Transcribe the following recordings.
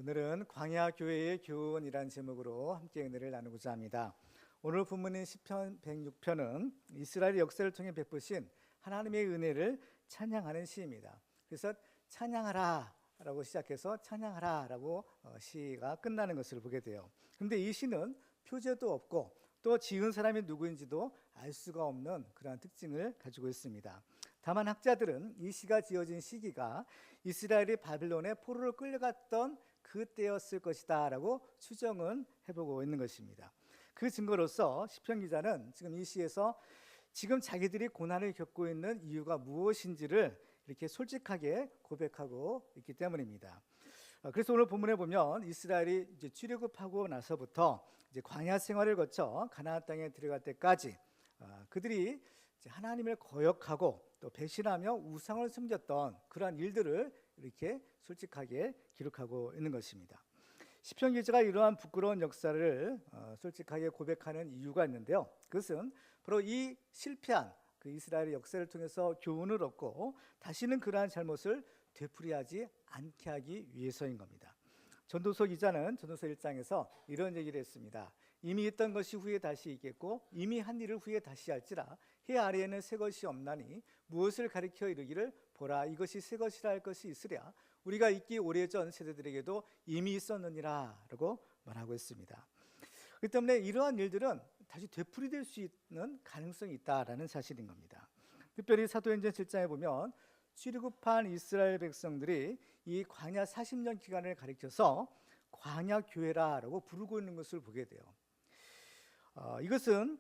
오늘은 광야 교회의 교훈이라는 제목으로 함께 은혜를 나누고자 합니다. 오늘 본문인 시편 106편은 이스라엘의 역사를 통해 베푸신 하나님의 은혜를 찬양하는 시입니다. 그래서 찬양하라 라고 시작해서 찬양하라 라고 시가 끝나는 것을 보게 돼요. 그런데 이 시는 표제도 없고 또 지은 사람이 누구인지도 알 수가 없는 그러한 특징을 가지고 있습니다. 다만 학자들은 이 시가 지어진 시기가 이스라엘이 바빌론의 포로로 끌려갔던 그때였을 것이다 라고 추정은 해보고 있는 것입니다. 그 증거로서 시편 기자는 지금 이 시에서 지금 자기들이 고난을 겪고 있는 이유가 무엇인지를 이렇게 솔직하게 고백하고 있기 때문입니다. 그래서 오늘 본문에 보면 이스라엘이 이제 출애굽하고 나서부터 이제 광야 생활을 거쳐 가나안 땅에 들어갈 때까지 그들이 이제 하나님을 거역하고 또 배신하며 우상을 섬겼던 그러한 일들을 이렇게 솔직하게 기록하고 있는 것입니다. 시편 기자가 이러한 부끄러운 역사를 솔직하게 고백하는 이유가 있는데요. 그것은 바로 이 실패한 그 이스라엘의 역사를 통해서 교훈을 얻고 다시는 그러한 잘못을 되풀이하지 않게 하기 위해서인 겁니다. 전도서 기자는 전도서 1장에서 이런 얘기를 했습니다. 이미 있던 것이 후에 다시 있겠고 이미 한 일을 후에 다시 할지라 해 아래에는 새 것이 없나니 무엇을 가리켜 이르기를 보라 이것이 새 것이라 할 것이 있으랴 우리가 있기 오래전 세대들에게도 이미 있었느니라 라고 말하고 있습니다. 그렇기 때문에 이러한 일들은 다시 되풀이될 수 있는 가능성이 있다라는 사실인 겁니다. 특별히 사도행전 7장에 보면 출애굽한 이스라엘 백성들이 이 광야 40년 기간을 가리켜서 광야 교회라고 부르고 있는 것을 보게 돼요. 이것은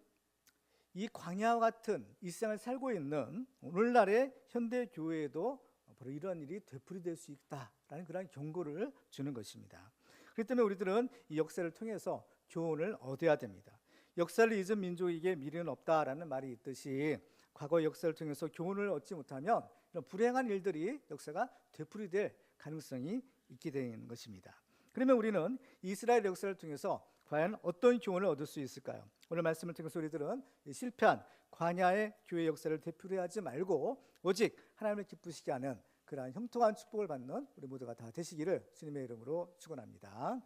이 광야와 같은 일상을 살고 있는 오늘날의 현대 교회에도 바로 이러한 일이 되풀이될 수 있다라는 그런 경고를 주는 것입니다. 그렇기 때문에 우리들은 이 역사를 통해서 교훈을 얻어야 됩니다. 역사를 잊은 민족에게 미래는 없다라는 말이 있듯이 과거 역사를 통해서 교훈을 얻지 못하면 이런 불행한 일들이 역사가 되풀이될 가능성이 있게 되는 것입니다. 그러면 우리는 이스라엘 역사를 통해서 과연 어떤 교훈을 얻을 수 있을까요? 오늘 말씀을 통해서 우리들은 실패한 광야의 교회 역사를 되풀이하지 말고 오직 하나님을 기쁘시게 하는 그러한 형통한 축복을 받는 우리 모두가 다 되시기를 주님의 이름으로 축원합니다.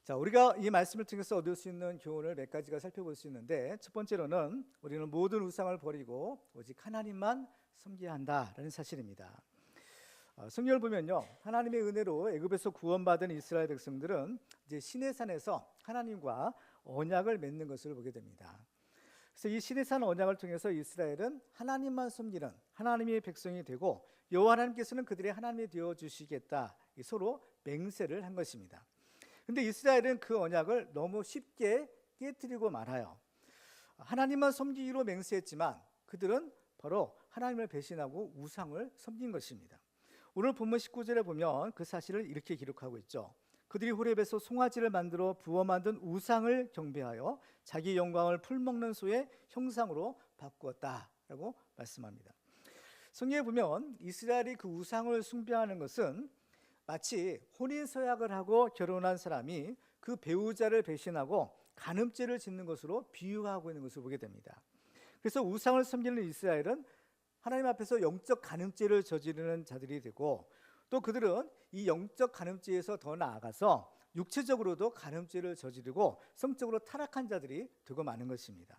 자, 우리가 이 말씀을 통해서 얻을 수 있는 교훈을 몇 가지가 살펴볼 수 있는데 첫 번째로는 우리는 모든 우상을 버리고 오직 하나님만 섬겨야 한다라는 사실입니다. 성경을 보면요, 하나님의 은혜로 애굽에서 구원받은 이스라엘 백성들은 이제 시내산에서 하나님과 언약을 맺는 것을 보게 됩니다. 그래서 이 시내산 언약을 통해서 이스라엘은 하나님만 섬기는 하나님의 백성이 되고 여호와 하나님께서는 그들의 하나님이 되어 주시겠다 서로 맹세를 한 것입니다. 근데 이스라엘은 그 언약을 너무 쉽게 깨뜨리고 말아요. 하나님만 섬기기로 맹세했지만 그들은 바로 하나님을 배신하고 우상을 섬긴 것입니다. 오늘 본문 19절에 보면 그 사실을 이렇게 기록하고 있죠. 그들이 호렙에서 송아지를 만들어 부어 만든 우상을 경배하여 자기 영광을 풀먹는 소의 형상으로 바꾸었다라고 말씀합니다. 성경에 보면 이스라엘이 그 우상을 숭배하는 것은 마치 혼인서약을 하고 결혼한 사람이 그 배우자를 배신하고 간음죄를 짓는 것으로 비유하고 있는 것을 보게 됩니다. 그래서 우상을 섬기는 이스라엘은 하나님 앞에서 영적 간음죄를 저지르는 자들이 되고 또 그들은 이 영적 간음죄에서 더 나아가서 육체적으로도 간음죄를 저지르고 성적으로 타락한 자들이 되고 마는 것입니다.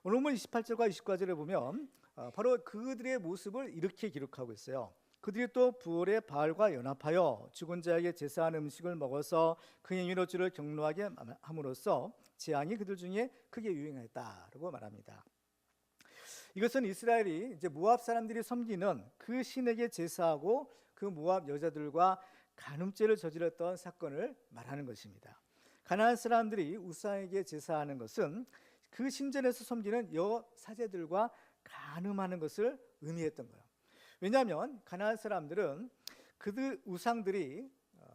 오늘 본문 28절과 29절에 보면 바로 그들의 모습을 이렇게 기록하고 있어요. 그들이 또 부올의 바알과 연합하여 죽은 자에게 제사한 음식을 먹어서 그 행위로 주를 경노하게 함으로써 재앙이 그들 중에 크게 유행했다라고 말합니다. 이것은 이스라엘이 이제 모압 사람들이 섬기는 그 신에게 제사하고 그 모압 여자들과 간음죄를 저질렀던 사건을 말하는 것입니다. 가나안 사람들이 우상에게 제사하는 것은 그 신전에서 섬기는 여 사제들과 간음하는 것을 의미했던 거예요. 왜냐하면 가나안 사람들은 그들 우상들이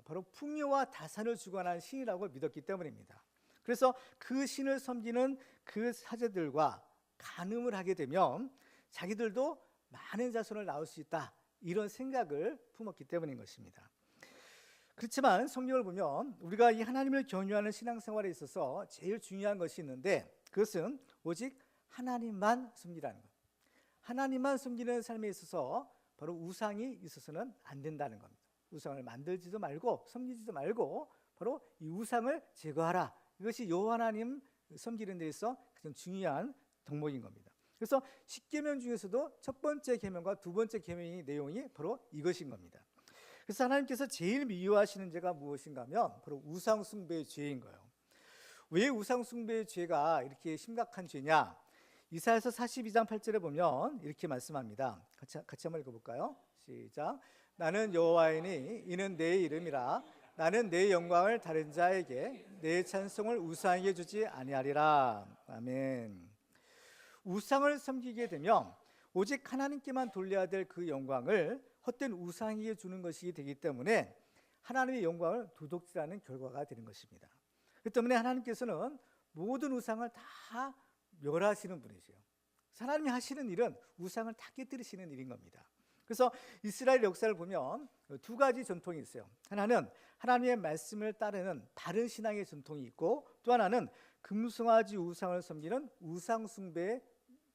바로 풍요와 다산을 주관하는 신이라고 믿었기 때문입니다. 그래서 그 신을 섬기는 그 사제들과 간음을 하게 되면 자기들도 많은 자손을 낳을 수 있다 이런 생각을 품었기 때문인 것입니다. 그렇지만 성경을 보면 우리가 이 하나님을 경유하는 신앙생활에 있어서 제일 중요한 것이 있는데 그것은 오직 하나님만 섬기라는 것. 하나님만 섬기는 삶에 있어서 바로 우상이 있어서는 안 된다는 겁니다. 우상을 만들지도 말고 섬기지도 말고 바로 이 우상을 제거하라. 이것이 여호와 하나님 섬기는 데 있어 가장 중요한 덕목인 겁니다. 그래서 10계명 중에서도 첫 번째 계명과 두 번째 계명의 내용이 바로 이것인 겁니다. 그래서 하나님께서 제일 미워하시는 죄가 무엇인가 하면 바로 우상 숭배의 죄인 거예요. 왜 우상 숭배의 죄가 이렇게 심각한 죄냐? 이사야서 42장 8절에 보면 이렇게 말씀합니다. 같이 한번 읽어볼까요? 시작. 나는 여호와이니 이는 내 이름이라. 나는 내 영광을 다른 자에게 내 찬송을 우상에게 주지 아니하리라. 아멘. 우상을 섬기게 되면 오직 하나님께만 돌려야 될 그 영광을 헛된 우상에게 주는 것이 되기 때문에 하나님의 영광을 도둑질하는 결과가 되는 것입니다. 그 때문에 하나님께서는 모든 우상을 다 멸하시는 분이세요. 하나님이 하시는 일은 우상을 다 깨뜨리시는 일인 겁니다. 그래서 이스라엘 역사를 보면 두 가지 전통이 있어요. 하나는 하나님의 말씀을 따르는 바른 신앙의 전통이 있고, 또 하나는 금송아지 우상을 섬기는 우상 숭배의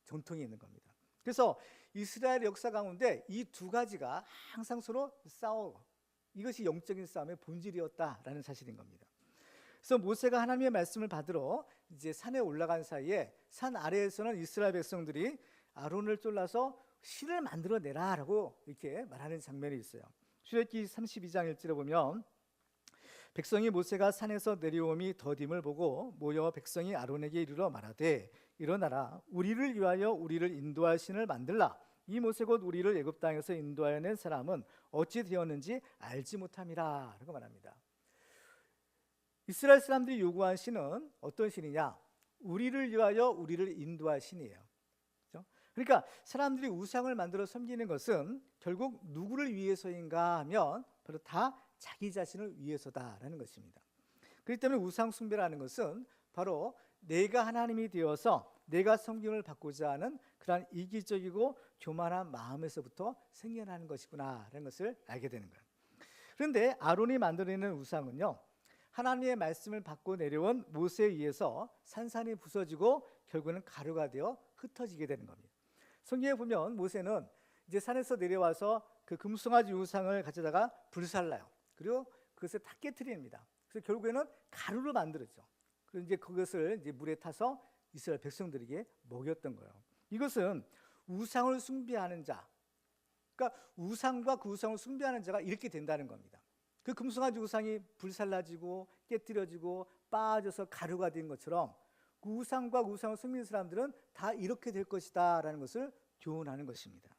전통이 있는 겁니다. 그래서 이스라엘 역사 가운데 이 두 가지가 항상 서로 싸워, 이것이 영적인 싸움의 본질이었다라는 사실인 겁니다. 그래서 모세가 하나님의 말씀을 받으러 이제 산에 올라간 사이에 산 아래에서는 이스라엘 백성들이 아론을 쫄라서 실을 만들어내라라고 이렇게 말하는 장면이 있어요. 출애굽기 32장 1절에 보면 백성이 모세가 산에서 내려옴이 더딤을 보고 모여 백성이 아론에게 이르러 말하되 일어나라 우리를 위하여 우리를 인도할 신을 만들라. 이 모세 곧 우리를 애굽 땅에서 인도하여 낸 사람은 어찌 되었는지 알지 못함이라 라고 말합니다. 이스라엘 사람들이 요구한 신은 어떤 신이냐? 우리를 위하여 우리를 인도할 신이에요. 그렇죠? 그러니까 사람들이 우상을 만들어 섬기는 것은 결국 누구를 위해서인가 하면 바로 다 자기 자신을 위해서다라는 것입니다. 그렇기 때문에 우상 숭배라는 것은 바로 내가 하나님이 되어서 내가 섬김을 받고자 하는 그러한 이기적이고 교만한 마음에서부터 생겨나는 것이구나라는 것을 알게 되는 거예요. 그런데 아론이 만들어내는 우상은요, 하나님의 말씀을 받고 내려온 모세에 의해서 산산이 부서지고 결국은 가루가 되어 흩어지게 되는 겁니다. 성경에 보면 모세는 이제 산에서 내려와서 그 금송아지 우상을 가져다가 불살라요. 그리고 그것을 다 깨트립니다. 그래서 결국에는 가루로 만들었죠. 그리고 이제 그것을 이제 물에 타서 이스라엘 백성들에게 먹였던 거예요. 이것은 우상을 숭배하는 자, 그러니까 우상과 그 우상을 숭배하는 자가 이렇게 된다는 겁니다. 그 금송아지 우상이 불살라지고 깨뜨려지고 빠져서 가루가 된 것처럼 그 우상과 우상을 섬기는 사람들은 다 이렇게 될 것이다 라는 것을 교훈하는 것입니다.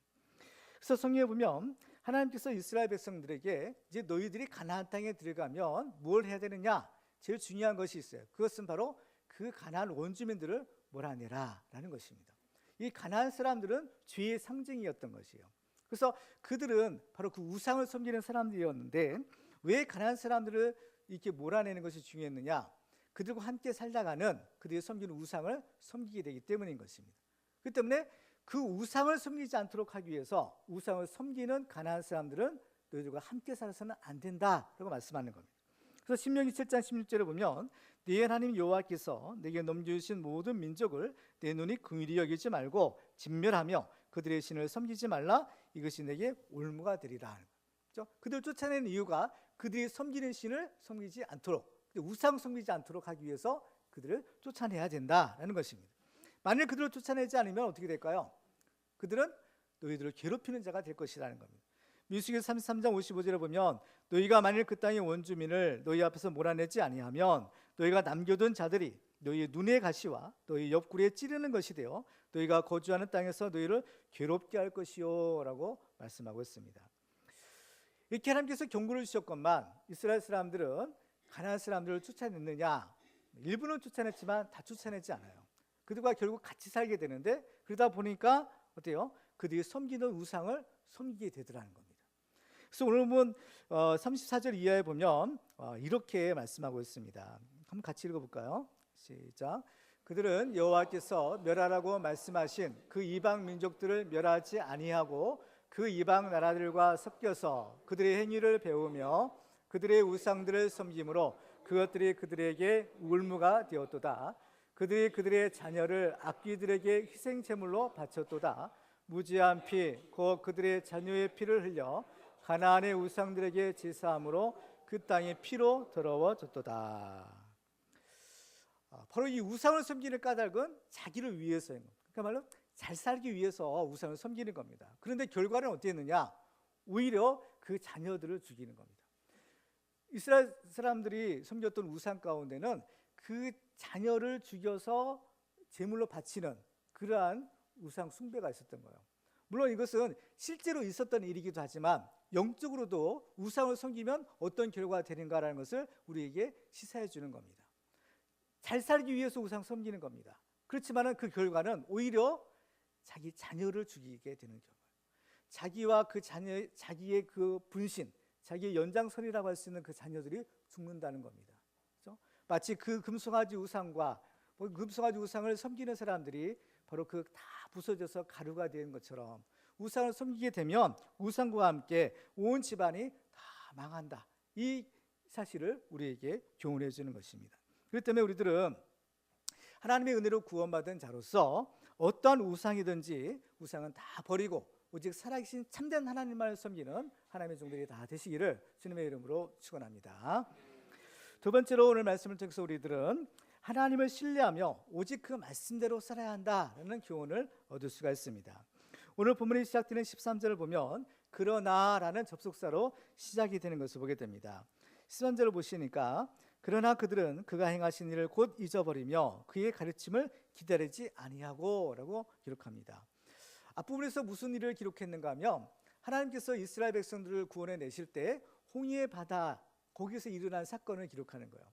그래서 성경에 보면 하나님께서 이스라엘 백성들에게 이제 너희들이 가나안 땅에 들어가면 뭘 해야 되느냐? 제일 중요한 것이 있어요. 그것은 바로 그 가나안 원주민들을 몰아내라 라는 것입니다. 이 가나안 사람들은 죄의 상징이었던 것이에요. 그래서 그들은 바로 그 우상을 섬기는 사람들이었는데 왜 가나안 사람들을 이렇게 몰아내는 것이 중요했느냐? 그들과 함께 살다가는 그들이 섬기는 우상을 섬기게 되기 때문인 것입니다. 그렇기 때문에 그 우상을 섬기지 않도록 하기 위해서 우상을 섬기는 가나안 사람들은 너희들과 함께 살아서는 안 된다라고 말씀하는 겁니다. 그래서 신명기 7장 16절에 보면 네 하나님 여호와께서 내게 넘겨주신 모든 민족을 내 눈이 긍휼히 여기지 말고 진멸하며 그들의 신을 섬기지 말라. 이것이 내게 올무가 되리라. 그렇죠? 그들 쫓아내는 이유가 그들이 섬기는 신을 섬기지 않도록, 우상 섬기지 않도록 하기 위해서 그들을 쫓아내야 된다라는 것입니다. 만일 그들을 쫓아내지 않으면 어떻게 될까요? 그들은 너희들을 괴롭히는 자가 될 것이라는 겁니다. 민수기 33장 55절에 보면 너희가 만일 그 땅의 원주민을 너희 앞에서 몰아내지 아니하면 너희가 남겨둔 자들이 너희의 눈의 가시와 너희 옆구리에 찌르는 것이 되어 너희가 거주하는 땅에서 너희를 괴롭게 할 것이요 라고 말씀하고 있습니다. 이렇게 하나님께서 경고를 주셨건만 이스라엘 사람들은 가나안 사람들을 쫓아냈느냐? 일부는 쫓아냈지만 다 쫓아내지 않아요. 그들과 결국 같이 살게 되는데 그러다 보니까 어때요? 그들이 섬기는 우상을 섬기게 되더라는 겁니다. 그래서 오늘 본 34절 이하에 보면 이렇게 말씀하고 있습니다. 한번 같이 읽어볼까요? 시작. 그들은 여호와께서 멸하라고 말씀하신 그 이방 민족들을 멸하지 아니하고 그 이방 나라들과 섞여서 그들의 행위를 배우며 그들의 우상들을 섬김으로 그것들이 그들에게 울무가 되었도다. 그들이 그들의 자녀를 악귀들에게 희생제물로 바쳤도다. 무지한 피, 곧 그들의 자녀의 피를 흘려 가나안의 우상들에게 제사함으로 그 땅이 피로 더러워졌도다. 바로 이 우상을 섬기는 까닭은 자기를 위해서인 겁니다. 그러니까 말로 잘 살기 위해서 우상을 섬기는 겁니다. 그런데 결과는 어땠느냐? 오히려 그 자녀들을 죽이는 겁니다. 이스라엘 사람들이 섬겼던 우상 가운데는 그 자녀를 죽여서 제물로 바치는 그러한 우상 숭배가 있었던 거예요. 물론 이것은 실제로 있었던 일이기도 하지만 영적으로도 우상을 섬기면 어떤 결과가 되는가라는 것을 우리에게 시사해 주는 겁니다. 잘 살기 위해서 우상 섬기는 겁니다. 그렇지만 그 결과는 오히려 자기 자녀를 죽이게 되는 경우예요. 자기와 그 자녀, 자기의 그 분신, 자기의 연장선이라고 할 수 있는 그 자녀들이 죽는다는 겁니다. 그렇죠? 마치 그 금송아지 우상과 금송아지 우상을 섬기는 사람들이 바로 그 다 부서져서 가루가 되는 것처럼 우상을 섬기게 되면 우상과 함께 온 집안이 다 망한다. 이 사실을 우리에게 교훈해 주는 것입니다. 그렇기 때문에 우리들은 하나님의 은혜로 구원받은 자로서 어떠한 우상이든지 우상은 다 버리고 오직 살아계신 참된 하나님만을 섬기는 하나님의 종들이 다 되시기를 주님의 이름으로 축원합니다. 두 번째로 오늘 말씀을 통해서 우리들은 하나님을 신뢰하며 오직 그 말씀대로 살아야 한다는 교훈을 얻을 수가 있습니다. 오늘 본문이 시작되는 13절을 보면 그러나라는 접속사로 시작이 되는 것을 보게 됩니다. 13절을 보시니까 그러나 그들은 그가 행하신 일을 곧 잊어버리며 그의 가르침을 기다리지 아니하고 라고 기록합니다. 앞부분에서 무슨 일을 기록했는가 하면 하나님께서 이스라엘 백성들을 구원해 내실 때 홍해의 바다 거기서 일어난 사건을 기록하는 거예요.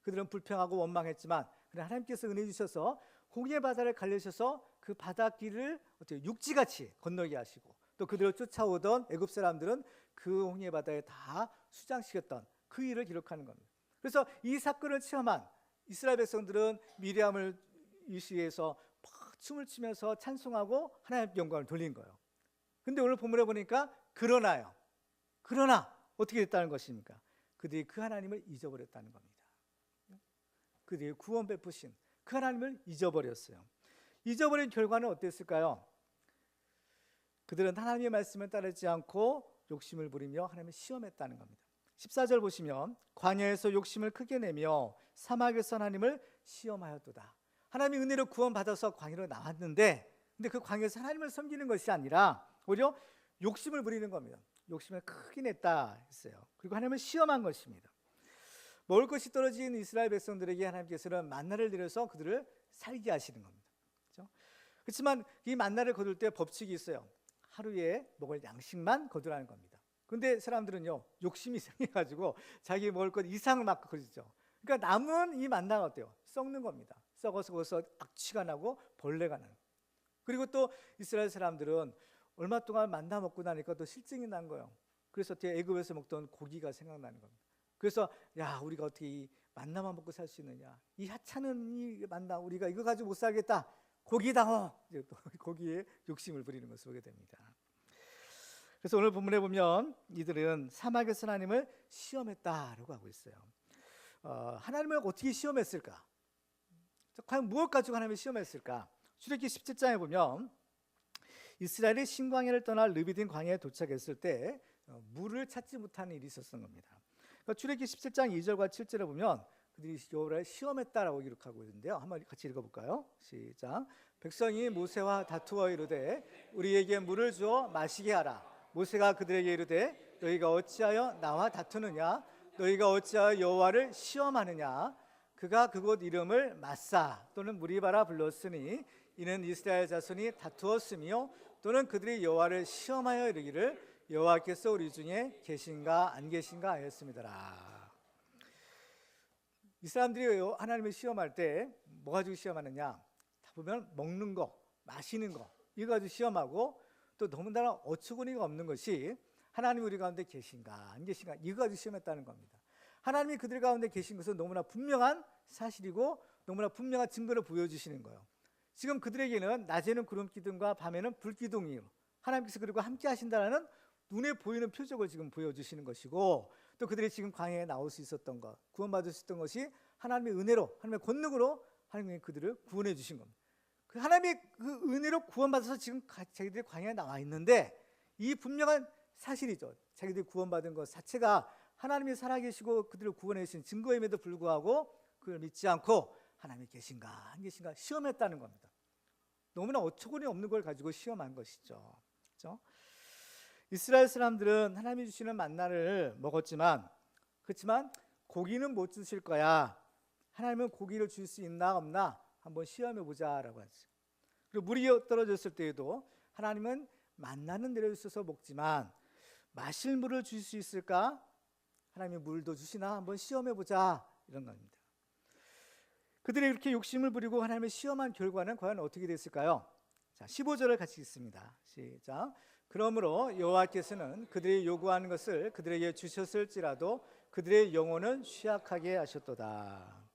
그들은 불평하고 원망했지만 하나님께서 은혜 주셔서 홍해 바다를 갈리셔서 그 바닷길을 육지같이 건너게 하시고 또 그들을 쫓아오던 애굽 사람들은 그 홍해 바다에 다 수장시켰던 그 일을 기록하는 겁니다. 그래서 이 사건을 체험한 이스라엘 백성들은 미리암을 위시해서 춤을 추면서 찬송하고 하나님께 영광을 돌린 거예요. 근데 오늘 본문에 보니까 그러나 어떻게 됐다는 것입니까? 그들이 그 하나님을 잊어버렸다는 겁니다. 그들이 구원 베푸신 그 하나님을 잊어버렸어요. 잊어버린 결과는 어땠을까요? 그들은 하나님의 말씀을 따르지 않고 욕심을 부리며 하나님을 시험했다는 겁니다. 14절 보시면 광야에서 욕심을 크게 내며 사막에서 하나님을 시험하였도다. 하나님의 은혜로 구원받아서 광야로 나왔는데 근데 그 광야에서 하나님을 섬기는 것이 아니라 오히려 욕심을 부리는 겁니다. 욕심을 크게 냈다 했어요. 그리고 하나님을 시험한 것입니다. 먹을 것이 떨어진 이스라엘 백성들에게 하나님께서는 만나를 내려서 그들을 살게 하시는 겁니다. 그렇죠? 그렇지만 이 만나를 거둘 때 법칙이 있어요. 하루에 먹을 양식만 거두라는 겁니다. 그런데 사람들은요 욕심이 생겨가지고 자기 먹을 것 이상을 막 거두죠. 그러니까 남은 이 만나가 어때요? 썩는 겁니다. 썩어서 거기서 악취가 나고 벌레가 나는. 그리고 또 이스라엘 사람들은 얼마 동안 만나 먹고 나니까 또 실증이 난 거예요. 그래서 애굽에서 먹던 고기가 생각나는 겁니다. 그래서 야 우리가 어떻게 이 만나만 먹고 살 수 있느냐? 이 하찮은 이 만나 우리가 이거 가지고 못 살겠다. 고기다. 이제 또 고기에 욕심을 부리는 것을 보게 됩니다. 그래서 오늘 본문에 보면 이들은 사막에서 하나님을 시험했다라고 하고 있어요. 하나님을 어떻게 시험했을까? 과연 무엇 가지고 하나님을 시험했을까? 출애굽기 17장에 보면 이스라엘이 신광야를 떠나 르비딘 광야에 도착했을 때 물을 찾지 못하는 일이 있었던 겁니다. 출애굽기 17장 2절과 7절에 보면 그들이 여호와를 시험했다라고 기록하고 있는데요. 한번 같이 읽어볼까요? 시작. 백성이 모세와 다투어 이르되 우리에게 물을 주어 마시게 하라. 모세가 그들에게 이르되 너희가 어찌하여 나와 다투느냐? 너희가 어찌하여 여호와를 시험하느냐? 그가 그곳 이름을 마사 또는 무리바라 불렀으니 이는 이스라엘 자손이 다투었으며 또는 그들이 여호와를 시험하여 이르기를 여호와께서 우리 중에 계신가 안 계신가 하였습니다라. 이 사람들이 하나님을 시험할 때 뭐 가지고 시험하느냐? 다 보면 먹는 거, 마시는 거 이거 가지고 시험하고 또 너무나 어처구니가 없는 것이 하나님이 우리 가운데 계신가 안 계신가 이거 가지고 시험했다는 겁니다. 하나님이 그들 가운데 계신 것은 너무나 분명한 사실이고 너무나 분명한 증거를 보여주시는 거예요. 지금 그들에게는 낮에는 구름 기둥과 밤에는 불 기둥이요 하나님께서 그리고 함께 하신다는 눈에 보이는 표적을 지금 보여주시는 것이고 또 그들이 지금 광야에 나올 수 있었던 것 구원받을 수 있었던 것이 하나님의 은혜로 하나님의 권능으로 하나님이 그들을 구원해 주신 겁니다. 그 하나님의 그 은혜로 구원받아서 지금 자기들이 광야에 나와 있는데 이 분명한 사실이죠. 자기들이 구원받은 것 자체가 하나님이 살아계시고 그들을 구원해 주신 증거임에도 불구하고 그걸 믿지 않고 하나님이 계신가 안 계신가 시험했다는 겁니다. 너무나 어처구니 없는 걸 가지고 시험한 것이죠. 그렇죠? 이스라엘 사람들은 하나님이 주시는 만나를 먹었지만 그렇지만 고기는 못 주실 거야. 하나님은 고기를 줄 수 있나 없나 한번 시험해 보자라고 하죠. 그리고 물이 떨어졌을 때에도 하나님은 만나는 내려주셔서 먹지만 마실 물을 줄 수 있을까? 하나님이 물도 주시나 한번 시험해 보자 이런 겁니다. 그들이 이렇게 욕심을 부리고 하나님을 시험한 결과는 과연 어떻게 됐을까요? 자, 15절을 같이 읽습니다. 시작. 그러므로 여호와께서는 그들이 요구하는 것을 그들에게 주셨을지라도 그들의 영혼은 취약하게 하셨도다.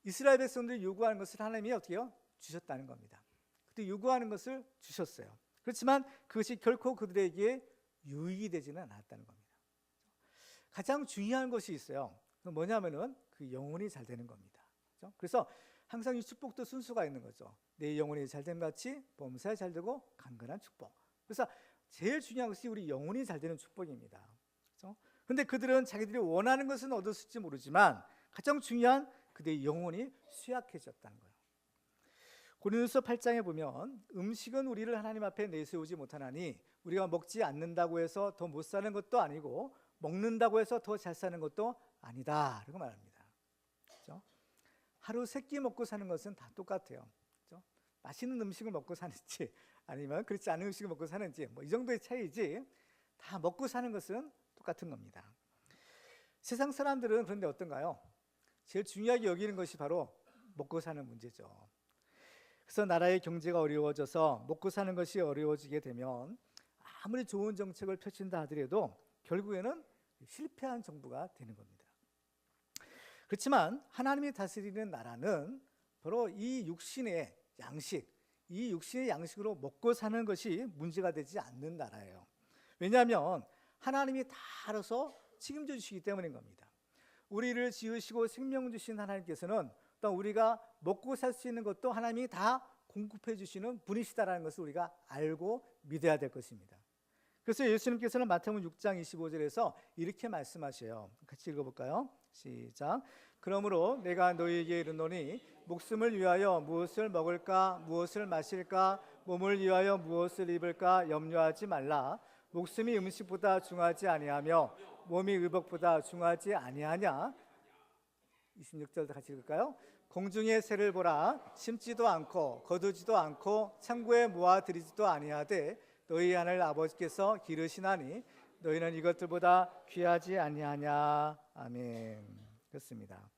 이스라엘 백성들이 요구하는 것을 하나님이 어떻게 해요? 주셨다는 겁니다. 그때 요구하는 것을 주셨어요. 그렇지만 그것이 결코 그들에게 유익이 되지는 않았다는 겁니다. 가장 중요한 것이 있어요. 뭐냐면은 그 영혼이 잘 되는 겁니다. 그렇죠? 그래서 항상 이 축복도 순수가 있는 거죠. 내 영혼이 잘됨 같이 범사에 잘 되고 강건한 축복. 그래서 제일 중요한 것이 우리 영혼이 잘 되는 축복입니다. 그렇죠? 근데 그들은 자기들이 원하는 것은 얻었을지 모르지만 가장 중요한 그들의 영혼이 쇠약해졌다는 거예요. 고린도서 8장에 보면 음식은 우리를 하나님 앞에 내세우지 못하나니 우리가 먹지 않는다고 해서 더 못 사는 것도 아니고 먹는다고 해서 더 잘 사는 것도 아니다 라고 말합니다. 그렇죠? 하루 3끼 먹고 사는 것은 다 똑같아요. 그렇죠? 맛있는 음식을 먹고 사는지 아니면 그렇지 않은 음식을 먹고 사는지 뭐 이 정도의 차이지 다 먹고 사는 것은 똑같은 겁니다. 세상 사람들은 그런데 어떤가요? 제일 중요하게 여기는 것이 바로 먹고 사는 문제죠. 그래서 나라의 경제가 어려워져서 먹고 사는 것이 어려워지게 되면 아무리 좋은 정책을 펼친다 하더라도 결국에는 실패한 정부가 되는 겁니다. 그렇지만 하나님이 다스리는 나라는 바로 이 육신의 양식, 이 육신의 양식으로 먹고 사는 것이 문제가 되지 않는 나라예요. 왜냐하면 하나님이 다 알아서 책임져 주시기 때문인 겁니다. 우리를 지으시고 생명 주신 하나님께서는 또 우리가 먹고 살 수 있는 것도 하나님이 다 공급해 주시는 분이시다라는 것을 우리가 알고 믿어야 될 것입니다. 그래서 예수님께서는 마태복음 6장 25절에서 이렇게 말씀하셔요. 같이 읽어볼까요? 시작. 그러므로 내가 너희에게 이르노니 목숨을 위하여 무엇을 먹을까 무엇을 마실까 몸을 위하여 무엇을 입을까 염려하지 말라. 목숨이 음식보다 중하지 아니하며 몸이 의복보다 중하지 아니하냐. 26절도 같이 읽을까요? 공중의 새를 보라. 심지도 않고 거두지도 않고 창고에 모아들이지도 아니하되 너희 하늘 아버지께서 기르시나니 너희는 이것들보다 귀하지 아니하냐. 아멘. 그렇습니다.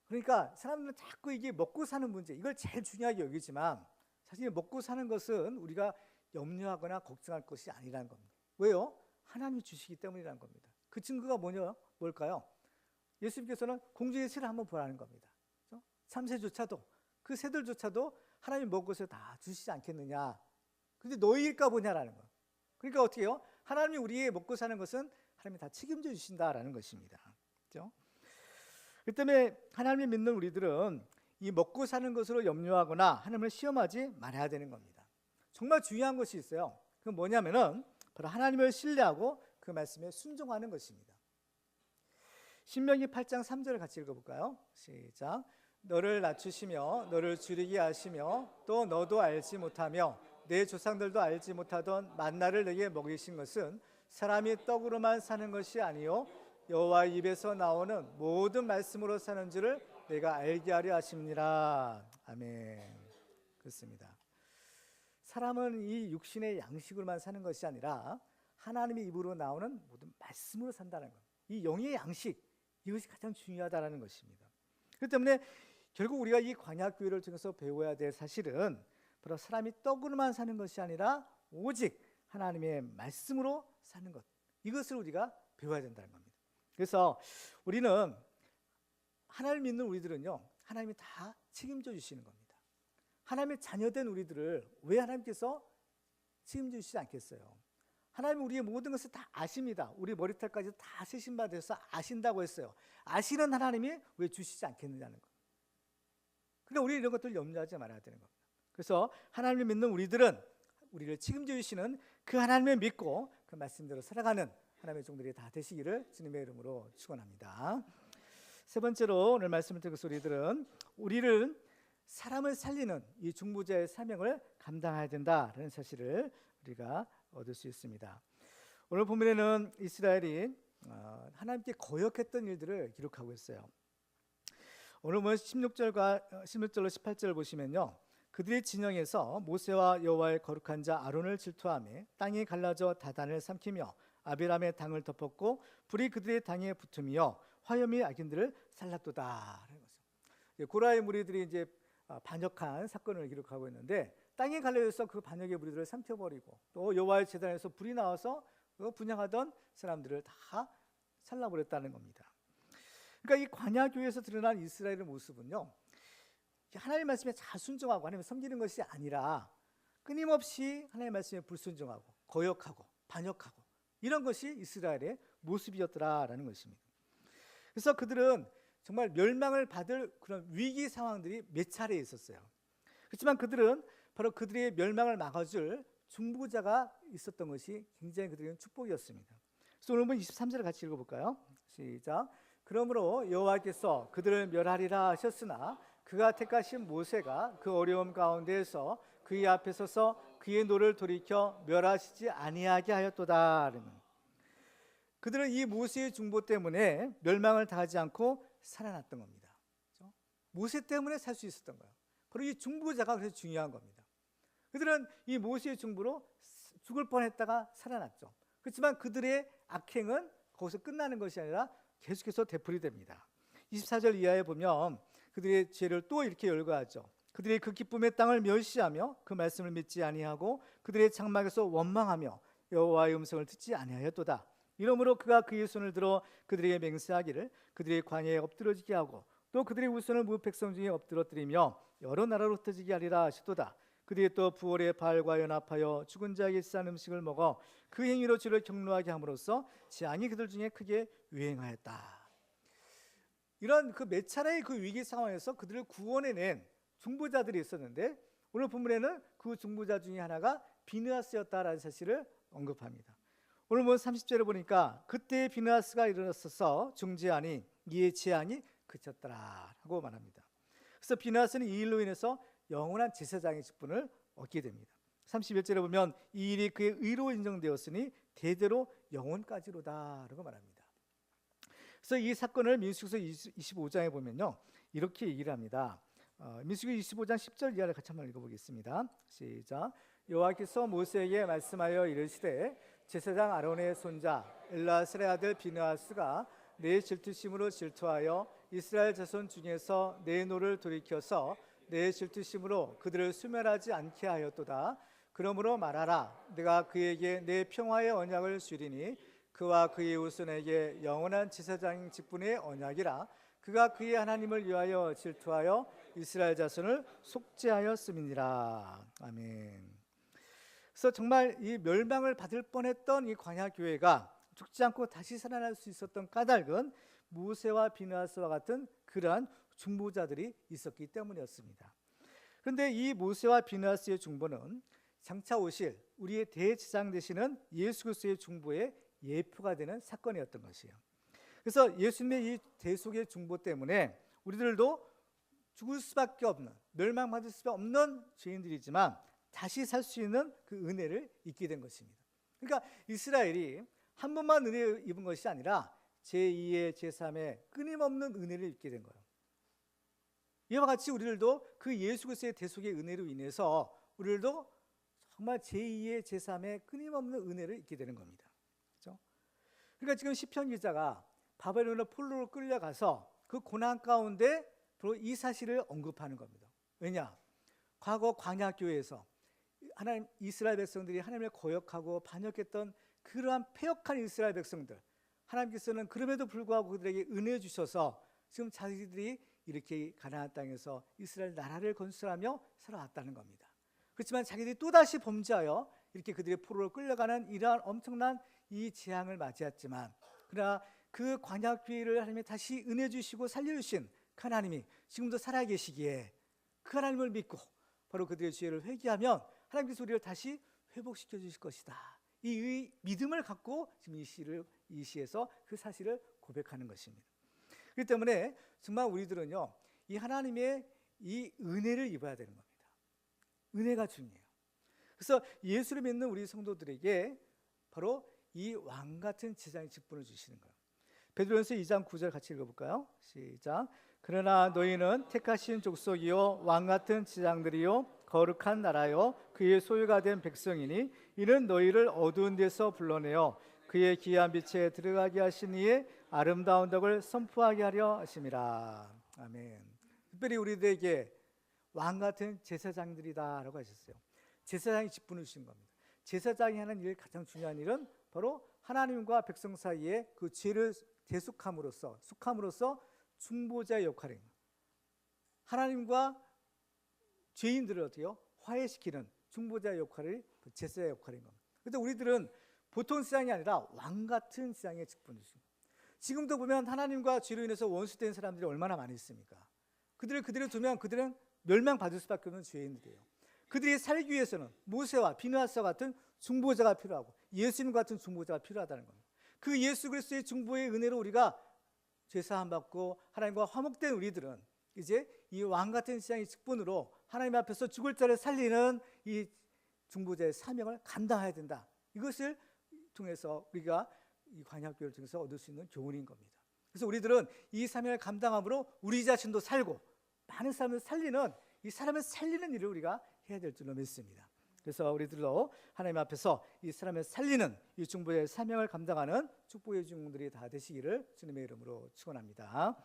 그러니까 사람들은 자꾸 이게 먹고 사는 문제 이걸 제일 중요하게 여기지만 사실 먹고 사는 것은 우리가 염려하거나 걱정할 것이 아니라는 겁니다. 왜요? 하나님이 주시기 때문이라는 겁니다. 그 증거가 뭘까요? 예수님께서는 공중의 새를 한번 보라는 겁니다. 그렇죠? 참새조차도 그 새들조차도 하나님 먹을 것을 다 주시지 않겠느냐. 근데 너희일까 보냐라는 거예요. 그러니까 어떻게 해요? 하나님이 우리의 먹고 사는 것은 하나님이 다 책임져 주신다라는 것입니다. 그렇죠? 그 때문에 하나님을 믿는 우리들은 이 먹고 사는 것으로 염려하거나 하나님을 시험하지 말아야 되는 겁니다. 정말 중요한 것이 있어요. 그건 뭐냐면은 바로 하나님을 신뢰하고 그 말씀에 순종하는 것입니다. 신명기 8장 3절을 같이 읽어볼까요? 시작. 너를 낮추시며 너를 줄이게 하시며 또 너도 알지 못하며 내 조상들도 알지 못하던 만나를 내게 먹이신 것은 사람이 떡으로만 사는 것이 아니요 여호와 입에서 나오는 모든 말씀으로 사는 줄을 내가 알게 하려 하심니라. 아멘. 그렇습니다. 사람은 이 육신의 양식으로만 사는 것이 아니라 하나님의 입으로 나오는 모든 말씀으로 산다는 것. 이 영의 양식 이것이 가장 중요하다는 것입니다. 그렇기 때문에 결국 우리가 이 광야교회를 통해서 배워야 될 사실은 바로 사람이 떡으로만 사는 것이 아니라 오직 하나님의 말씀으로 사는 것. 이것을 우리가 배워야 된다는 겁니다. 그래서 우리는 하나님을 믿는 우리들은요, 하나님이 다 책임져 주시는 겁니다. 하나님의 자녀된 우리들을 왜 하나님께서 책임져 주시지 않겠어요? 하나님은 우리의 모든 것을 다 아십니다. 우리 머리털까지 다 세신 바 되어서 아신다고 했어요. 아시는 하나님이 왜 주시지 않겠느냐는 것. 그러니까 우리 이런 것들 염려하지 말아야 되는 겁니다. 그래서 하나님을 믿는 우리들은 우리를 책임져 주시는 그 하나님을 믿고 그 말씀대로 살아가는 하나님의 종들이 다 되시기를 주님의 이름으로 축원합니다. 세 번째로 오늘 말씀을 듣고 우리들은 우리를 사람을 살리는 이 중보자의 사명을 감당해야 된다라는 사실을 우리가 얻을 수 있습니다. 오늘 본문에는 이스라엘이 하나님께 거역했던 일들을 기록하고 있어요. 오늘 16절로 18절 보시면요, 그들의 진영에서 모세와 여호와의 거룩한 자 아론을 질투하며 땅이 갈라져 다단을 삼키며 아비람의 당을 덮었고 불이 그들의 당에 붙으며 화염이 악인들을 살랐도다. 고라의 무리들이 이제 반역한 사건을 기록하고 있는데, 땅이 갈라져서 그 반역의 무리들을 삼켜버리고 또 여호와의 제단에서 불이 나와서 분향하던 사람들을 다 살라버렸다는 겁니다. 그러니까 이 광야 교회에서 드러난 이스라엘의 모습은요, 하나님의 말씀에 잘 순종하고 하나님을 섬기는 것이 아니라 끊임없이 하나님의 말씀에 불순종하고 거역하고 반역하고 이런 것이 이스라엘의 모습이었더라라는 것입니다. 그래서 그들은 정말 멸망을 받을 그런 위기 상황들이 몇 차례 있었어요. 그렇지만 그들은 바로 그들의 멸망을 막아줄 중보자가 있었던 것이 굉장히 그들에게는 축복이었습니다. 그래서 오늘 23절을 같이 읽어볼까요? 시작. 그러므로 여호와께서 그들을 멸하리라 하셨으나 그가 택하신 모세가 그 어려움 가운데에서 그의 앞에 서서 그의 노를 돌이켜 멸하시지 아니하게 하였도다. 그들은 이 모세의 중보 때문에 멸망을 당하지 않고 살아났던 겁니다. 그렇죠? 모세 때문에 살 수 있었던 거예요. 바로 이 중보자가 그래서 중요한 겁니다. 그들은 이 모세의 중보로 죽을 뻔했다가 살아났죠. 그렇지만 그들의 악행은 거기서 끝나는 것이 아니라 계속해서 되풀이됩니다. 24절 이하에 보면 그들의 죄를 또 이렇게 열거하죠. 그들이 그 기쁨의 땅을 멸시하며 그 말씀을 믿지 아니하고 그들의 장막에서 원망하며 여호와의 음성을 듣지 아니하였도다. 이러므로 그가 그의 손을 들어 그들에게 맹세하기를 그들의 광야에 엎드러지게 하고 또 그들의 후손을 무 백성 중에 엎드러뜨리며 여러 나라로 흩어지게 하리라 하시도다. 그들이 또 부월의 바알과 연합하여 죽은 자에게 싼 음식을 먹어 그 행위로 주를 경노하게 함으로써 재앙이 그들 중에 크게 유행하였다. 이런 그 몇 차례의 그 위기 상황에서 그들을 구원해낸 중보자들이 있었는데, 오늘 본문에는 그 중보자 중에 하나가 비느하스였다라는 사실을 언급합니다. 오늘 30절을 보니까 그때 비느하스가 일어났어서 중재하니 이의 재앙이 그쳤더라라고 말합니다. 그래서 비느하스는 이 일로 인해서 영원한 제사장의 직분을 얻게 됩니다. 31절에 보면 이 일이 그의 의로 인정되었으니 대대로 영원까지로다라고 말합니다. 그래서 이 사건을 민수기서 25장에 보면요, 이렇게 얘기를 합니다. 민수기 25장 10절 이하를 같이 한번 읽어보겠습니다. 시작. 여호와께서 모세에게 말씀하여 이르시되 제사장 아론의 손자 엘라스의 아들 비느하스가 내 질투심으로 질투하여 이스라엘 자손 중에서 내 노를 돌이켜서 내 질투심으로 그들을 수멸하지 않게 하였도다. 그러므로 말하라. 내가 그에게 내 평화의 언약을 주리니 그와 그의 후손에게 영원한 제사장 직분의 언약이라. 그가 그의 하나님을 위하여 질투하여 이스라엘 자손을 속죄하였음이니라. 아멘. 그래서 정말 이 멸망을 받을 뻔했던 이 광야 교회가 죽지 않고 다시 살아날 수 있었던 까닭은 모세와 비느하스와 같은 그러한 중보자들이 있었기 때문이었습니다. 그런데 이 모세와 비느하스의 중보는 장차 오실 우리의 대제사장 되시는 예수 그리스도의 중보의 예표가 되는 사건이었던 것이에요. 그래서 예수님의 이 대속의 중보 때문에 우리들도 죽을 수밖에 없는, 멸망받을 수밖에 없는 죄인들이지만 다시 살 수 있는 그 은혜를 입게 된 것입니다. 그러니까 이스라엘이 한 번만 은혜 입은 것이 아니라 제2의 제3의 끊임없는 은혜를 입게 된 거예요. 이와 같이 우리들도 그 예수 그리스도의 대속의 은혜로 인해서 우리들도 정말 제2의 제3의 끊임없는 은혜를 입게 되는 겁니다. 그렇죠? 그러니까 지금 시편 기자가 바벨론의 포로로 끌려가서 그 고난 가운데 바로 이 사실을 언급하는 겁니다. 왜냐? 과거 광야 교회에서 하나님 이스라엘 백성들이 하나님을 거역하고 반역했던 그러한 패역한 이스라엘 백성들, 하나님께서는 그럼에도 불구하고 그들에게 은혜 주셔서 지금 자기들이 이렇게 가나안 땅에서 이스라엘 나라를 건설하며 살아왔다는 겁니다. 그렇지만 자기들이 또다시 범죄하여 이렇게 그들의 포로로 끌려가는 이러한 엄청난 이 재앙을 맞이했지만, 그러나 그 광야 교회를 하나님이 다시 은혜 주시고 살려주신 그 하나님이 지금도 살아계시기에 그 하나님을 믿고 바로 그들의 죄를 회개하면 하나님께서 우리를 다시 회복시켜 주실 것이다. 이 믿음을 갖고 지금 이 시에서 그 사실을 고백하는 것입니다. 그렇기 때문에 정말 우리들은요, 이 하나님의 이 은혜를 입어야 되는 겁니다. 은혜가 중요해요. 그래서 예수를 믿는 우리 성도들에게 바로 이 왕 같은 제사장의 직분을 주시는 거예요. 베드로전서 2장 9절 같이 읽어볼까요? 시작. 그러나 너희는 택하신 족속이요 왕 같은 제사장들이요 거룩한 나라요 그의 소유가 된 백성이니 이는 너희를 어두운 데서 불러내어 그의 귀한 빛에 들어가게 하신 이의 아름다운 덕을 선포하게 하려 하심이라. 아멘. 특별히 우리들에게 왕 같은 제사장들이다라고 하셨어요. 제사장이 직분을 주신 겁니다. 제사장이 하는 일, 가장 중요한 일은 바로 하나님과 백성 사이에 그 죄를 대속함으로써 중보자의 역할입니다. 하나님과 죄인들을 어떻게요? 화해시키는 중보자의 역할이 제사의 역할인 겁니다. 그런데 우리들은 보통 세상이 아니라 왕 같은 세상의 직분을 주십니다. 지금도 보면 하나님과 죄로 인해서 원수된 사람들이 얼마나 많이 있습니까? 그들을 그대로 두면 그들은 멸망받을 수밖에 없는 죄인들이에요. 그들이 살기 위해서는 모세와 비느하스와 같은 중보자가 필요하고 예수님 같은 중보자가 필요하다는 겁니다. 그 예수 그리스도의 중보의 은혜로 우리가 죄사함 받고 하나님과 화목된 우리들은 이제 이 왕 같은 세상의 직분으로 하나님 앞에서 죽을 자를 살리는 이 중보자의 사명을 감당해야 된다. 이것을 통해서 우리가 이 광야교회를 통해서 얻을 수 있는 교훈인 겁니다. 그래서 우리들은 이 사명을 감당함으로 우리 자신도 살고 많은 사람을 살리는 이 사람을 살리는 일을 우리가 해야 될 줄로 믿습니다. 그래서 우리들도 하나님 앞에서 이 사람을 살리는 이 중보자의 사명을 감당하는 축복의 중들이 다 되시기를 주님의 이름으로 축원합니다.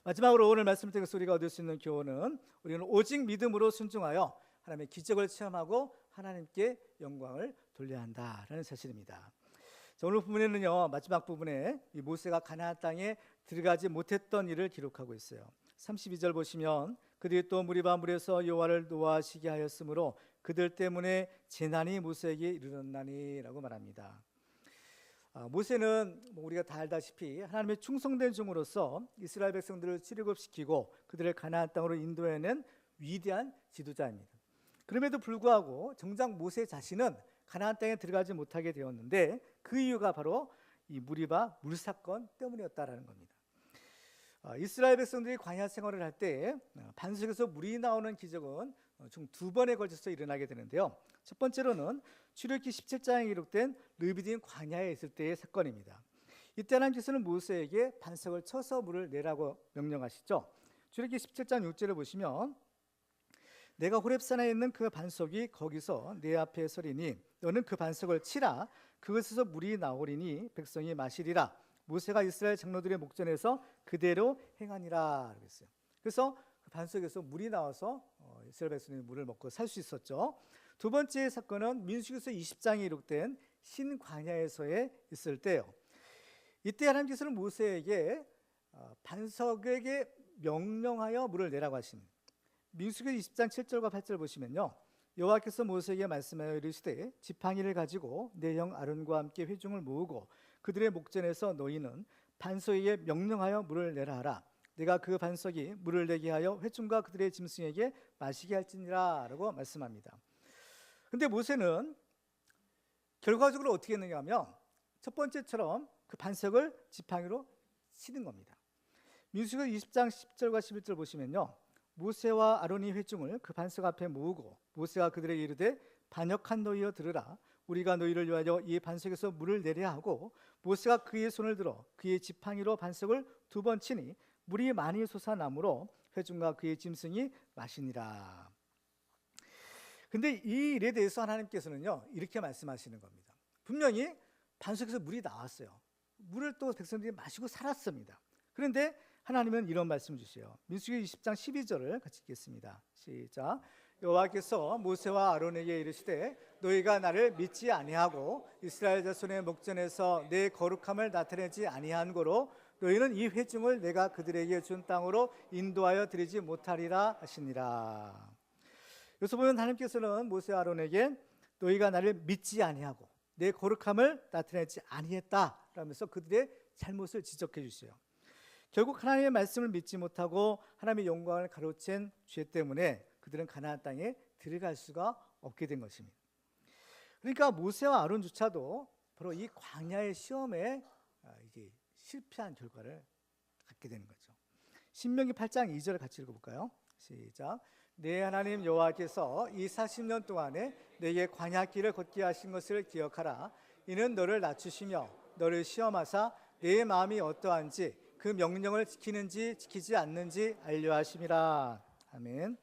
마지막으로 오늘 말씀을 통해서 우리가 얻을 수 있는 교훈은 우리는 오직 믿음으로 순종하여 하나님의 기적을 체험하고 하나님께 영광을 돌려야 한다라는 사실입니다. 자, 오늘 부분에는요, 마지막 부분에 이 모세가 가나안 땅에 들어가지 못했던 일을 기록하고 있어요. 32절 보시면 그들이 또 무리바 물에서 여호와를 노하시게 하였으므로 그들 때문에 재난이 모세에게 이르렀나니라고 말합니다. 모세는 우리가 다 알다시피 하나님의 충성된 종으로서 이스라엘 백성들을 출애굽시키고 그들을 가나안 땅으로 인도해낸 위대한 지도자입니다. 그럼에도 불구하고 정작 모세 자신은 가나안 땅에 들어가지 못하게 되었는데 그 이유가 바로 이 무리바 물 사건 때문이었다라는 겁니다. 이스라엘 백성들이 광야 생활을 할 때 반석에서 물이 나오는 기적은 총 2번에 걸쳐서 일어나게 되는데요. 첫 번째로는 출애굽기 17장에 기록된 르비딤 광야에 있을 때의 사건입니다. 이때 하나님께서는 모세에게 반석을 쳐서 물을 내라고 명령하시죠. 출애굽기 17장 6절을 보시면 내가 호렙산에 있는 그 반석이 거기서 내 앞에 서리니 너는 그 반석을 치라. 그것에서 물이 나오리니 백성이 마시리라. 모세가 이스라엘 장로들의 목전에서 그대로 행하니라 그랬어요. 그래서 그 반석에서 물이 나와서 이스라엘 백성이 물을 먹고 살 수 있었죠. 두 번째 사건은 민수기서 20장에 기록된 신광야에서의 있을 때요. 이때 하나님께서는 모세에게 반석에게 명령하여 물을 내라고 하십니다. 민수기 20장 7절과 8절 보시면요, 여호와께서 모세에게 말씀하여 이르시되 지팡이를 가지고 내 형 아론과 함께 회중을 모으고 그들의 목전에서 너희는 반석에게 명령하여 물을 내라 하라. 내가 그 반석이 물을 내게 하여 회중과 그들의 짐승에게 마시게 할지니라 라고 말씀합니다. 근데 모세는 결과적으로 어떻게 했느냐 하면 첫 번째처럼 그 반석을 지팡이로 치는 겁니다. 민수기 20장 10절과 11절 보시면요, 모세와 아론이 회중을 그 반석 앞에 모으고 모세가 그들에게 이르되 반역한 너희여 들으라. 우리가 너희를 위하여 이 반석에서 물을 내려 하고 모세가 그의 손을 들어 그의 지팡이로 반석을 2번 치니 물이 많이 솟아나므로 회중과 그의 짐승이 마시니라. 근데 이 일에 대해서 하나님께서는요 이렇게 말씀하시는 겁니다. 분명히 반석에서 물이 나왔어요. 물을 또 백성들이 마시고 살았습니다. 그런데 하나님은 이런 말씀을 주세요. 민수기 20장 12절을 같이 읽겠습니다. 시작. 여호와께서 모세와 아론에게 이르시되 너희가 나를 믿지 아니하고 이스라엘 자손의 목전에서 내 거룩함을 나타내지 아니한 고로 너희는 이 회중을 내가 그들에게 준 땅으로 인도하여 드리지 못하리라 하시니라. 여기서 보면 하나님께서는 모세와 아론에게 너희가 나를 믿지 아니하고 내 거룩함을 나타내지 아니했다라면서 그들의 잘못을 지적해 주세요. 결국 하나님의 말씀을 믿지 못하고 하나님의 영광을 가로챈 죄 때문에 그들은 가나안 땅에 들어갈 수가 없게 된 것입니다. 그러니까 모세와 아론조차도 바로 이 광야의 시험에 이제 실패한 결과를 갖게 되는 거죠. 신명기 8장 2절 같이 읽어볼까요? 시작. 내 하나님 여호와께서 이 40년 동안에 내게 광야길을 걷게 하신 것을 기억하라. 이는 너를 낮추시며 너를 시험하사 내 마음이 어떠한지 그 명령을 지키는지 지키지 않는지 알려 하심이라. 아멘.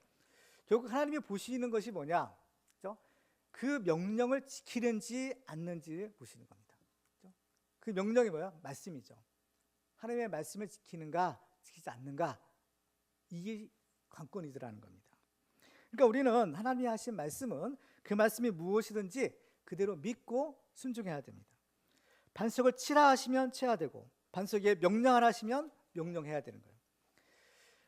결국 하나님이 보시는 것이 뭐냐? 그렇죠? 그 명령을 지키는지 않는지 보시는 겁니다. 그렇죠? 그 명령이 뭐야? 말씀이죠. 하나님의 말씀을 지키는가 지키지 않는가, 이게 관건이더라는 겁니다. 그러니까 우리는 하나님이 하신 말씀은 그 말씀이 무엇이든지 그대로 믿고 순종해야 됩니다. 반석을 치라 하시면 쳐야 되고 반석에 명령하라 하시면 명령해야 되는 거예요.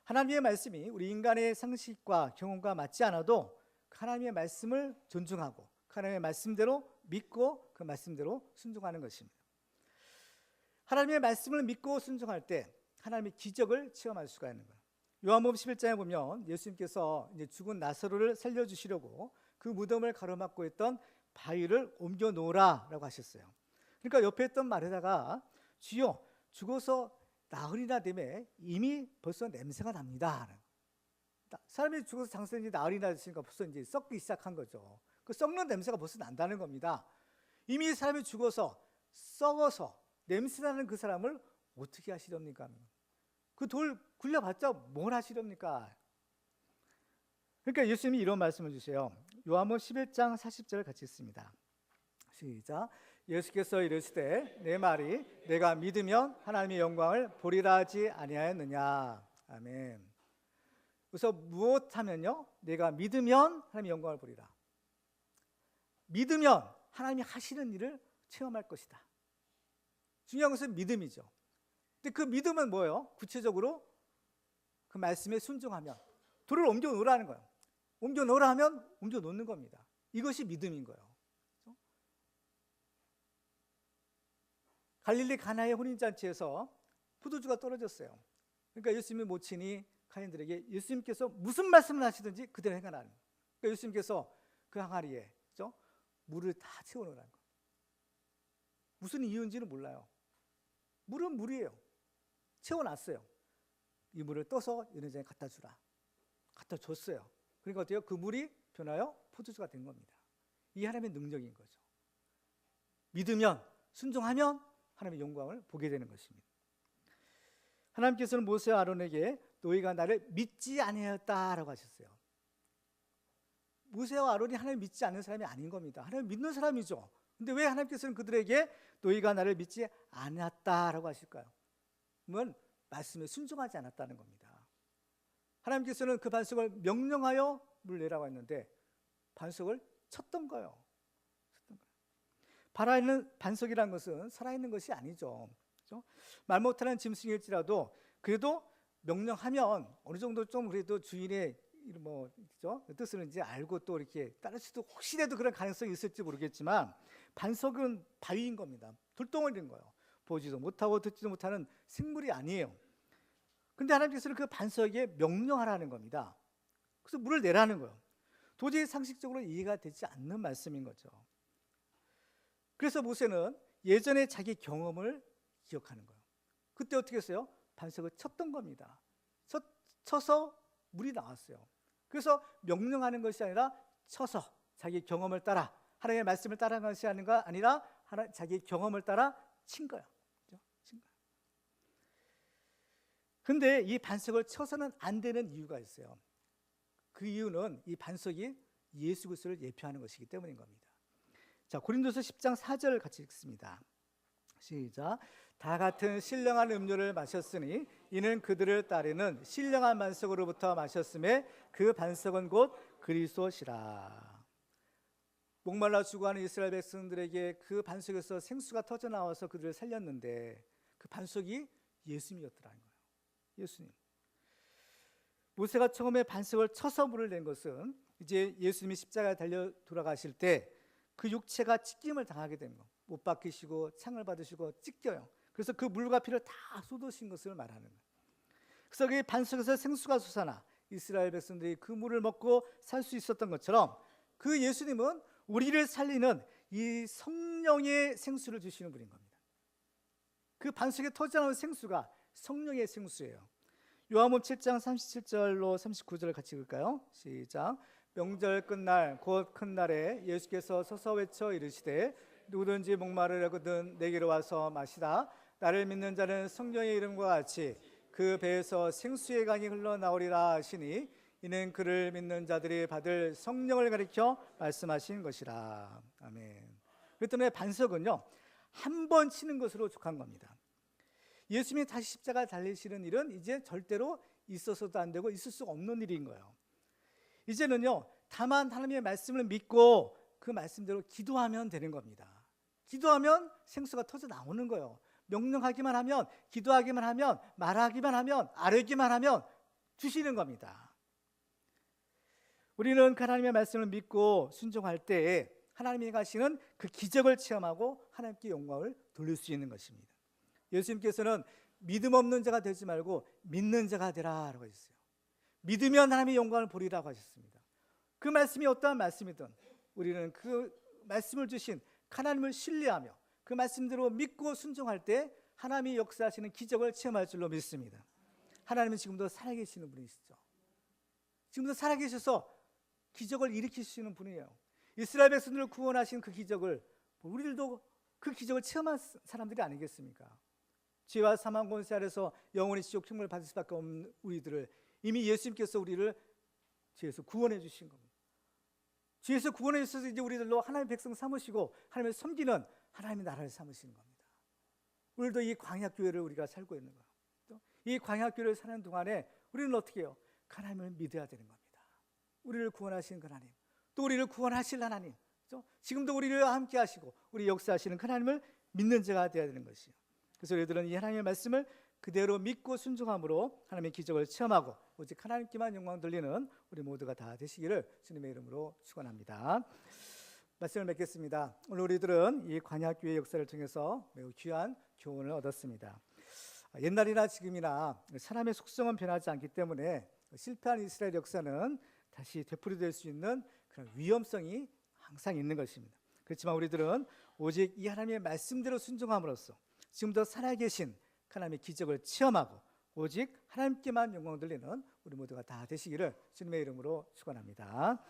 하나님의 말씀이 우리 인간의 상식과 경험과 맞지 않아도 하나님의 말씀을 존중하고 하나님의 말씀대로 믿고 그 말씀대로 순종하는 것입니다. 하나님의 말씀을 믿고 순종할 때 하나님의 기적을 체험할 수가 있는 거예요. 요한복음 11장에 보면 예수님께서 이제 죽은 나사로를 살려주시려고 그 무덤을 가로막고 있던 바위를 옮겨 놓으라라고 하셨어요. 그러니까 옆에 있던 마르다가 주여 죽어서 나흘이나 되매 이미 벌써 냄새가 납니다. 사람이 죽어서 장생이 나흘이나 됐으니까 벌써 이제 썩기 시작한 거죠. 그 썩는 냄새가 벌써 난다는 겁니다. 이미 사람이 죽어서 썩어서 냄새나는 그 사람을 어떻게 하시렵니까? 그 돌 굴려봤자 뭘 하시렵니까? 그러니까 예수님이 이런 말씀을 주세요. 요한복음 11장 40절을 같이 읽습니다. 시작. 예수께서 이르시되 내 말이 내가 믿으면 하나님의 영광을 보리라 하지 아니하였느냐. 아멘. 그래서 무엇하면요? 내가 믿으면 하나님의 영광을 보리라. 믿으면 하나님이 하시는 일을 체험할 것이다. 중요한 것은 믿음이죠. 근데 그 믿음은 뭐예요? 구체적으로 그 말씀에 순종하면 돌을 옮겨 놓으라는 거예요. 옮겨 놓으라 하면 옮겨 놓는 겁니다. 이것이 믿음인 거예요. 그렇죠? 갈릴리 가나의 혼인잔치에서 포도주가 떨어졌어요. 그러니까 예수님의 모친이 가인들에게 예수님께서 무슨 말씀을 하시든지 그대로 행하라는 거예요. 그러니까 예수님께서 그 항아리에 그렇죠? 물을 다 채워놓으라는 거예요. 무슨 이유인지는 몰라요. 물은 물이에요. 채워놨어요. 이 물을 떠서 연회장에 갖다 주라. 갖다 줬어요. 그러니까 어때요? 그 물이 변하여 포도주가 된 겁니다. 이게 하나님의 능력인 거죠. 믿으면, 순종하면 하나님의 영광을 보게 되는 것입니다. 하나님께서는 모세와 아론에게 너희가 나를 믿지 아니하였다라고 하셨어요. 모세와 아론이 하나님을 믿지 않는 사람이 아닌 겁니다. 하나님을 믿는 사람이죠. 근데 왜 하나님께서는 그들에게 너희가 나를 믿지 않았다라고 하실까요? 그러면 말씀에 순종하지 않았다는 겁니다. 하나님께서는 그 반석을 명령하여 물 내라고 했는데 반석을 쳤던 거예요. 살아있는 반석이라는 것은 살아있는 것이 아니죠. 그렇죠? 말 못하는 짐승일지라도 그래도 명령하면 어느 정도 좀 그래도 주인의 뭐 그렇죠? 뜻을 이제 알고 또 이렇게 따를 수도 혹시라도 그런 가능성이 있을지 모르겠지만 반석은 바위인 겁니다. 돌덩어리인 거예요. 보지도 못하고 듣지도 못하는 생물이 아니에요. 근데 하나님께서는 그 반석에 명령하라는 겁니다. 그래서 물을 내라는 거예요. 도저히 상식적으로 이해가 되지 않는 말씀인 거죠. 그래서 모세는 예전에 자기 경험을 기억하는 거예요. 그때 어떻게 했어요? 반석을 쳤던 겁니다. 쳐서 물이 나왔어요. 그래서 명령하는 것이 아니라 쳐서 자기 경험을 따라 하나님의 말씀을 따라가는 것이 아니라 자기 경험을 따라 친 거예요. 친 거예요. 근데 이 반석을 쳐서는 안 되는 이유가 있어요. 그 이유는 이 반석이 예수 그리스도를 예표하는 것이기 때문인 겁니다. 자, 고린도서 10장 4절 같이 읽습니다. 시작. 다 같은 신령한 음료를 마셨으니 이는 그들을 따르는 신령한 반석으로부터 마셨음에 그 반석은 곧 그리스도시라. 목말라 죽어가는 이스라엘 백성들에게 그 반석에서 생수가 터져 나와서 그들을 살렸는데 그 반석이 예수님이었더라는 거예요. 예수님. 모세가 처음에 반석을 쳐서 물을 낸 것은 이제 예수님이 십자가에 달려 돌아가실 때 그 육체가 찢김을 당하게 된 거. 못 박히시고 창을 받으시고 찢겨요. 그래서 그 물과 피를 다 쏟으신 것을 말하는 거예요. 그래서 그 반석에서 생수가 솟아나 이스라엘 백성들이 그 물을 먹고 살 수 있었던 것처럼 그 예수님은 우리를 살리는 이 성령의 생수를 주시는 분인 겁니다. 그 반석에 터져나온 생수가 성령의 생수예요. 요한복음 7장 37절로 39절을 같이 읽을까요? 시작. 명절 끝날 곧 큰 날에 예수께서 서서 외쳐 이르시되 누구든지 목마르거든 내게로 와서 마시라. 나를 믿는 자는 성령의 이름과 같이 그 배에서 생수의 강이 흘러나오리라 하시니 이는 그를 믿는 자들이 받을 성령을 가리켜 말씀하신 것이라. 아멘. 그렇기 때문에 반석은요, 한 번 치는 것으로 족한 겁니다. 예수님이 다시 십자가 달리시는 일은 이제 절대로 있어서도 안 되고 있을 수 없는 일인 거예요. 이제는요, 다만 하나님의 말씀을 믿고 그 말씀대로 기도하면 되는 겁니다. 기도하면 생수가 터져 나오는 거예요. 명령하기만 하면, 기도하기만 하면, 말하기만 하면, 아뢰기만 하면 주시는 겁니다. 우리는 하나님의 말씀을 믿고 순종할 때에 하나님이 가시는 그 기적을 체험하고 하나님께 영광을 돌릴 수 있는 것입니다. 예수님께서는 믿음 없는 자가 되지 말고 믿는 자가 되라라고 하셨어요. 믿으면 하나님의 영광을 보리라고 하셨습니다. 그 말씀이 어떠한 말씀이든 우리는 그 말씀을 주신 하나님을 신뢰하며 그 말씀대로 믿고 순종할 때 하나님이 역사하시는 기적을 체험할 줄로 믿습니다. 하나님은 지금도 살아계시는 분이시죠. 지금도 살아계셔서 기적을 일으키시는 분이에요. 이스라엘 백성들을 구원하신 그 기적을 우리들도 그 기적을 체험한 사람들이 아니겠습니까? 죄와 사망 권세 아래서 영원히 지옥 형벌을 받을 수밖에 없는 우리들을 이미 예수님께서 우리를 죄에서 구원해 주신 겁니다. 죄에서 구원해 주셔서 이제 우리들로 하나님의 백성 삼으시고 하나님을 섬기는 하나님의 나라를 삼으시는 겁니다. 오늘도 이 광야교회를 우리가 살고 있는 거예요. 이 광야교회를 사는 동안에 우리는 어떻게 해요? 하나님을 믿어야 되는 겁니다. 우리를 구원하신 그 하나님, 또 우리를 구원하실 하나님, 지금도 우리를 함께 하시고 우리 역사하시는 그 하나님을 믿는 자가 되어야 되는 것이에요. 그래서 우리들은 이 하나님의 말씀을 그대로 믿고 순종함으로 하나님의 기적을 체험하고 오직 하나님께만 영광 돌리는 우리 모두가 다 되시기를 주님의 이름으로 축원합니다. 말씀을 맺겠습니다. 오늘 우리들은 이 광야교회 역사를 통해서 매우 귀한 교훈을 얻었습니다. 옛날이나 지금이나 사람의 속성은 변하지 않기 때문에 실패한 이스라엘 역사는 다시 되풀이될 수 있는 그런 위험성이 항상 있는 것입니다. 그렇지만 우리들은 오직 이 하나님의 말씀대로 순종함으로써 지금도 살아계신 하나님의 기적을 체험하고 오직 하나님께만 영광 돌리는 우리 모두가 다 되시기를 주님의 이름으로 축원합니다.